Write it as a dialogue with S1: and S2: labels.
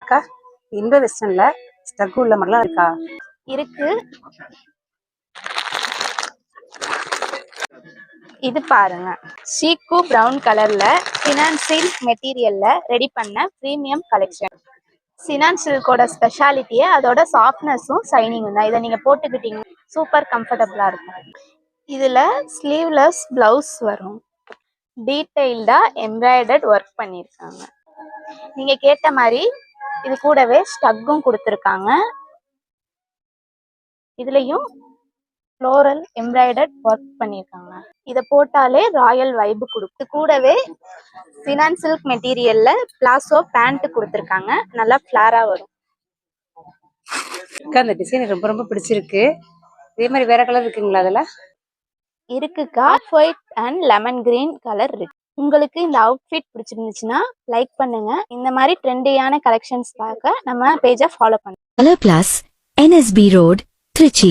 S1: அக்கா இந்தோ வெஸ்டர்ன்ல ஸ்டக் உள்ள மாதிரிலாம் இருக்கா?
S2: இருக்கு. இது பாருங்க, சீக்கு பிரவுன் கலர்ல சினான் சில்க் மெட்டீரியல்ல ரெடி பண்ண பிரீமியம் கலெக்ஷன். சினான் சில்கோட ஸ்பெஷாலிட்டியே அதோட சாஃப்ட்னஸும் ஷைனிங்கும் தான். இதை நீங்க போட்டுக்கிட்டீங்க சூப்பர் கம்ஃபர்டபுளா இருக்கும். இதுல ஸ்லீவ்லெஸ் பிளவுஸ் வரும். டீடைல்டா எம்ப்ராய்டர்ட் ஒர்க் பண்ணிருக்காங்க. நீங்க கேட்ட மாதிரி இது கூடவே ஸ்டக்கும் கொடுத்துருக்காங்க. இதுலயும் ஃப்ளோரல் எம்ப்ராய்டர்ட் ஒர்க் பண்ணியிருக்காங்க. இதை போட்டாலே ராயல் வைப் கொடுக்கும். கூடவே சினான் சில்க் மெட்டீரியல்ல பிளாசோ பேண்ட் கொடுத்துருக்காங்க. நல்லா ஃபிளாரா வரும்.
S1: அக்கா இந்த டிசைன் ரொம்ப ரொம்ப பிடிச்சிருக்கு. இதே மாதிரி வேற கலர் இருக்குங்களா? அதெல்லாம்
S2: இருக்குக்கா. Off white and lemon green colour இருக்கு. உங்களுக்கு இந்த அவுட்ஃபிட் பிடிச்சிருந்துச்சுன்னா லைக் பண்ணுங்க. இந்த மாதிரி ட்ரெண்டியான கலெக்ஷன்ஸ் பார்க்க நம்ம பேஜை ஃபாலோ பண்ணுங்க.
S3: Color Plus, NSB Road, Trichy.